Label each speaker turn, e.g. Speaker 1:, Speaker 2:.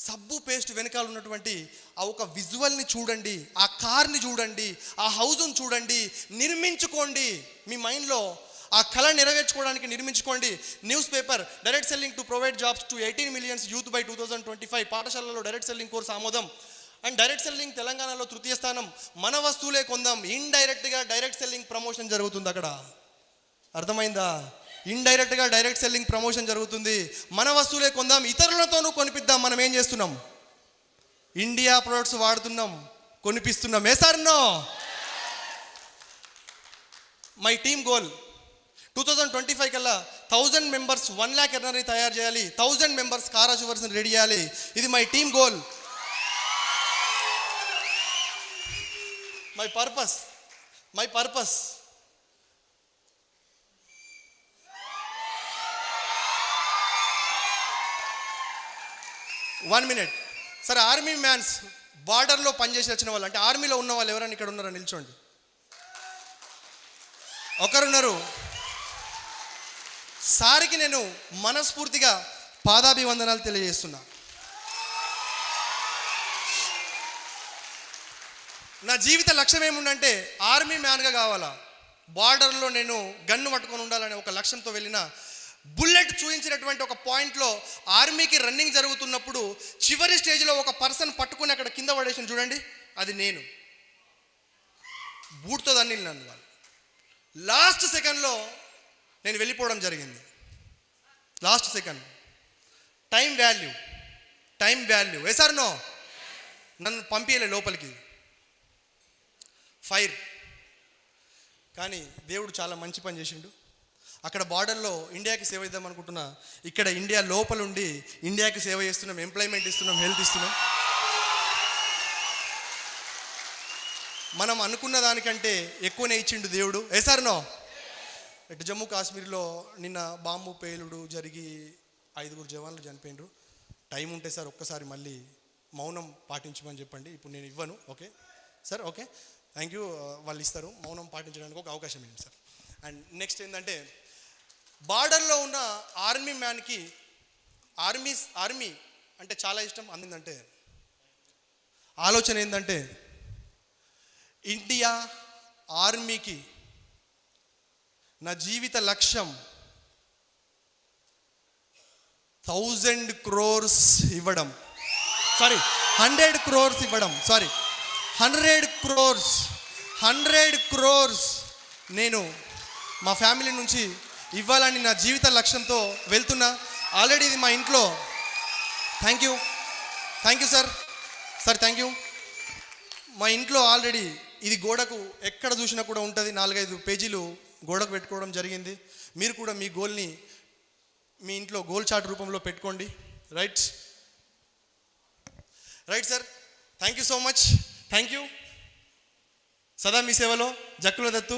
Speaker 1: సబ్బు పేస్ట్ వెనకాల ఉన్నటువంటి ఆ ఒక విజువల్ని చూడండి, ఆ కార్ని చూడండి, ఆ హౌస్ని చూడండి, నిర్మించుకోండి. మీ మైండ్లో ఆ కళ నెరవేర్చుకోవడానికి నిర్మించుకోండి. News paper direct selling to provide jobs to 18 million youth by 2025. పాఠశాలలో డైరెక్ట్ సెల్లింగ్ కోర్సు ఆమోదం. అండ్ డైరెక్ట్ సెల్లింగ్ తెలంగాణలో తృతీయ స్థానం. మన వస్తువులే కొందాం. ఇండైరెక్ట్గా డైరెక్ట్ సెల్లింగ్ ప్రమోషన్ జరుగుతుంది అక్కడ. అర్థమైందా? ఇండైరెక్ట్గా డైరెక్ట్ సెల్లింగ్ ప్రమోషన్ జరుగుతుంది. మన వస్తువులే కొందాం, ఇతరులతోనూ కొనిపిద్దాం. మనం ఏం చేస్తున్నాం? ఇండియా ప్రొడక్ట్స్ వాడుతున్నాం, కొనిపిస్తున్నాం. ఏ sir no? My team goal 2025 కల్లా 1000 members 1 lakh ఎర్నర్ని తయారు చేయాలి. 1000 members కార్ అచీవర్స్ని రెడీ చేయాలి. ఇది my team goal. My purpose 1 minute. సరే, ఆర్మీ మ్యాన్స్, బార్డర్లో పనిచేసి వచ్చిన వాళ్ళు, అంటే ఆర్మీలో ఉన్న వాళ్ళు ఎవరైనా ఇక్కడ ఉన్నారా? నిల్చోండి. ఒకరున్నారు. సార్కి నేను మనస్ఫూర్తిగా పాదాభివందనాలు తెలియజేస్తున్నా. నా జీవిత లక్ష్యం ఏముందంటే ఆర్మీ మ్యాన్గా కావాలా, బార్డర్లో నేను గన్ను పట్టుకొని ఉండాలనే ఒక లక్ష్యంతో వెళ్ళిన. బుల్లెట్ చూపించినటువంటి ఒక పాయింట్లో ఆర్మీకి రన్నింగ్ జరుగుతున్నప్పుడు చివరి స్టేజ్లో ఒక పర్సన్ పట్టుకుని అక్కడ కింద పడేసిన చూడండి, అది నేను. బూట్తో దాన్ని నన్ను వాళ్ళు లాస్ట్ సెకండ్లో నేను వెళ్ళిపోవడం జరిగింది. Last second. Time value. ఎసార్ నో? నన్ను పంపించలే లోపలికి, ఫైర్. కానీ దేవుడు చాలా మంచి పని చేసిండు. అక్కడ బార్డర్లో ఇండియాకి సేవ ఇద్దాం అనుకుంటున్నా. ఇక్కడ ఇండియా లోపల ఉండి ఇండియాకి సేవ చేస్తున్నాం, ఎంప్లాయ్మెంట్ ఇస్తున్నాం, హెల్త్ ఇస్తున్నాం. మనం అనుకున్న దానికంటే ఎక్కువనే ఇచ్చిండు దేవుడు. ఎసార్ నో? ఇటు జమ్మూ కాశ్మీర్లో నిన్న బాంబు పేలుడు జరిగి 5 జవాన్లు చనిపోయినారు. టైం ఉంటే సార్ ఒక్కసారి మళ్ళీ మౌనం పాటించమని చెప్పండి. ఇప్పుడు నేను ఇవ్వను. Okay sir? Okay, thank you. వాళ్ళు ఇస్తారు. మౌనం పాటించడానికి ఒక అవకాశం ఏంటి సార్? అండ్ నెక్స్ట్ ఏంటంటే, బార్డర్లో ఉన్న ఆర్మీ మ్యాన్కి ఆర్మీ అంటే చాలా ఇష్టం. అందిందంటే ఆలోచన ఏంటంటే, ఇండియా ఆర్మీకి నా జీవిత లక్ష్యం 1000 crores ఇవ్వడం. 100 crores ఇవ్వడం. 100 crores నేను మా ఫ్యామిలీ నుంచి ఇవ్వాలని నా జీవిత లక్ష్యంతో వెళ్తున్నా. ఆల్రెడీ ఇది మా ఇంట్లో. Thank you sir. Thank you. మా ఇంట్లో ఆల్రెడీ ఇది గోడకు ఎక్కడ చూసినా కూడా ఉంటుంది. 4-5 పేజీలు గోడకు పెట్టుకోవడం జరిగింది. మీరు కూడా మీ గోల్ని మీ ఇంట్లో గోల్ చార్ట్ రూపంలో పెట్టుకోండి. Right sir. Thank you so much. Thank you. సదా మీ సేవలో జక్కుల దత్తు.